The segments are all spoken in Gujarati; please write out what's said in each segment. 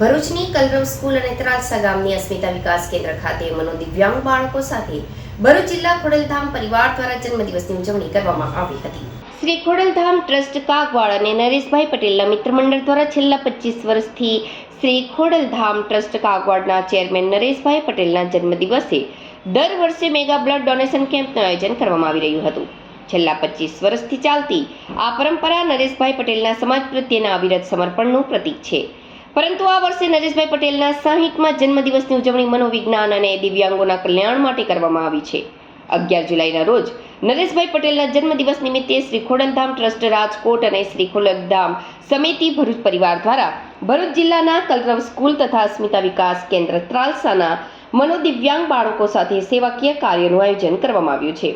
ભરૂચની કલરવ સ્કૂલ અને ત્રાલસા ગામની અસ્મિતા વિકાસ કેન્દ્ર ખાતે મનોદિવ્યાંગ બાળકો સાથે ભરૂચ જિલ્લા ખોડલધામ પરિવાર દ્વારા જન્મદિવસની ઉજવણી કરવામાં આવી હતી। શ્રી ખોડલધામ ટ્રસ્ટ કાગવાડ અને નરેશભાઈ પટેલના મિત્ર મંડળ દ્વારા છેલ્લા 25 વર્ષથી શ્રી ખોડલધામ ટ્રસ્ટ કાગવાડના ચેરમેન નરેશભાઈ પટેલના જન્મદિવસે દર વર્ષે મેગા બ્લડ ડોનેશન કેમ્પનું આયોજન કરવામાં આવી રહ્યું હતું। છેલ્લા 25 વર્ષથી ચાલતી આ પરંપરા નરેશભાઈ પટેલના સમાજ પ્રત્યેના અવિરત સમર્પણનું પ્રતીક છે। પરંતુ આ વર્ષે નરેશભાઈ પટેલના 60મા જન્મદિવસની ઉજવણી મનોવિજ્ઞાન અને દિવ્યાંગોના કલ્યાણ માટે કરવામાં આવી છે। 11 જુલાઈના રોજ નરેશભાઈ પટેલના જન્મદિવસ નિમિત્તે શ્રી ખોડલધામ ટ્રસ્ટ રાજકોટ અને શ્રી ખોડલધામ સમિતિ ભરૂચ પરિવાર દ્વારા ભરૂચ જિલ્લાના કલરવ સ્કૂલ તથા અસ્મિતા વિકાસ કેન્દ્ર ત્રાલસાના મનોદિવ્યાંગ બાળકો સાથે સેવાકીય કાર્યનું આયોજન કરવામાં આવ્યું છે।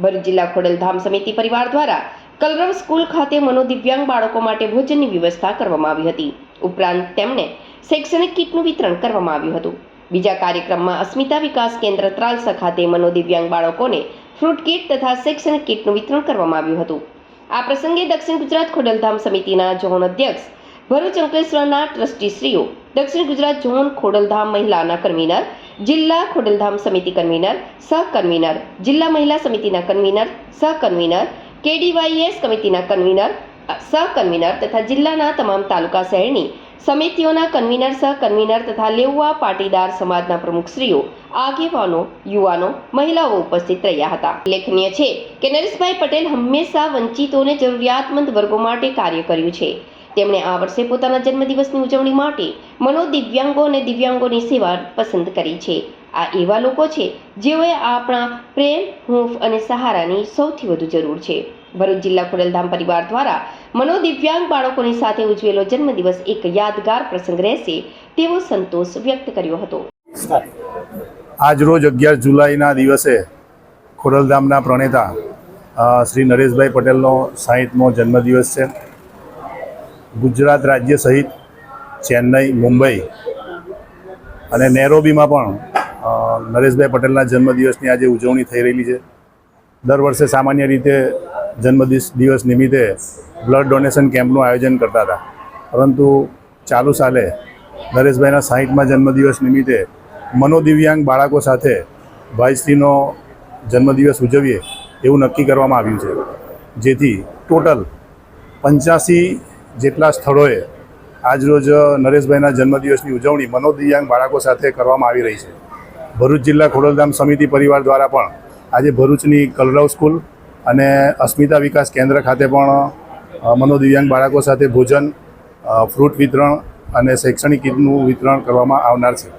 ભરૂચ જિલ્લા ખોડલધામ સમિતિ પરિવાર દ્વારા કલરવ સ્કૂલ ખાતે મનોદિવ્યાંગ બાળકો માટે ભોજનની વ્યવસ્થા કરવામાં આવી હતી। ઉપરાંત તેમને શૈક્ષણિક કીટનું વિતરણ કરવામાં આવ્યું હતું। બીજા કાર્યક્રમમાં અસ્મિતા વિકાસ કેન્દ્ર ત્રાલસા ખાતે મનોદિવ્યાંગ બાળકોને ફ્રૂટ કીટ તથા શૈક્ષણિક કીટનું વિતરણ કરવામાં આવ્યું હતું। આ પ્રસંગે દક્ષિણ ગુજરાત ખોડલધામ સમિતિના ઝોન અધ્યક્ષ ભરૂચ અંકલેશ્વરના ટ્રસ્ટીશ્રીઓ, દક્ષિણ ગુજરાત ઝોન ખોડલધામ મહિલાના કન્વીનર, જિલ્લા ખોડલધામ સમિતિ કન્વીનર, સહકન્વીનર, જિલ્લા મહિલા સમિતિના કન્વીનર, સહકન્વીનર, KDYS કમિટીના કન્વીનર, સહકન્વીનર તથા જિલ્લાના તમામ તાલુકા શહેરની સમિતિઓના કન્વીનર, સહકન્વીનર તથા લેઉવા પાટીદાર સમાજના પ્રમુખશ્રીઓ, આગેવાનો, યુવાનો, મહિલાઓ ઉપસ્થિત રહ્યા હતા। ઉલ્લેખનીય છે કે નરેશભાઈ પટેલ હંમેશા વંચિતોને જરૂરિયાતમંદ વર્ગો માટે કાર્ય કર્યું છે। તેમણે આ વર્ષે પોતાના જન્મદિવસની ઉજવણી માટે મનોદિવ્યાંગો અને દિવ્યાંગોની સેવા પસંદ કરી છે। આ એવા લોકો છે જેઓએ આપણા પ્રેમ, હૂંફ અને સહારાની સૌથી વધુ જરૂર છે। ભરૂચ જિલ્લા ખોડલધામ પરિવાર દ્વારા મનોદિવ્યાંગ બાળકોની સાથે ઉજવેલો જન્મદિવસ એક યાદગાર પ્રસંગ રહેશે તેવો સંતોષ વ્યક્ત કર્યો હતો। આજ રોજ 11 જુલાઈના દિવસે ખોડલધામના પ્રણેતા શ્રી નરેશભાઈ પટેલનો 60મો જન્મદિવસ છે। ગુજરાત રાજ્ય સહિત ચેન્નઈ, મુંબઈ અને નેરોબીમાં પણ નરેશભાઈ પટેલના જન્મદિવસની આજે ઉજવણી થઈ રહેલી છે। દર વર્ષે સામાન્ય રીતે જન્મદિવસ નિમિત્તે બ્લડ ડોનેશન કેમ્પનું આયોજન કરતા હતા, પરંતુ ચાલુ સાલે નરેશભાઈના 60મા જન્મદિવસ નિમિત્તે મનોદિવ્યાંગ બાળકો સાથે ભાઈશ્રીનો જન્મદિવસ ઉજવીએ એવું નક્કી કરવામાં આવ્યું છે, જેથી ટોટલ 85 જેટલા સ્થળોએ આજરોજ નરેશભાઈના જન્મદિવસની ઉજવણી મનોદિવ્યાંગ બાળકો સાથે કરવામાં આવી રહી છે। ભરૂચ જિલ્લા ખોડલધામ સમિતિ પરિવાર દ્વારા પણ આજે ભરૂચની કલરવ સ્કૂલ અને અસ્મિતા વિકાસ કેન્દ્ર ખાતે પણ મનોદિવ્યાંગ બાળકો સાથે ભોજન, ફ્રૂટ વિતરણ અને શૈક્ષણિક કીટનું વિતરણ કરવામાં આવનાર છે।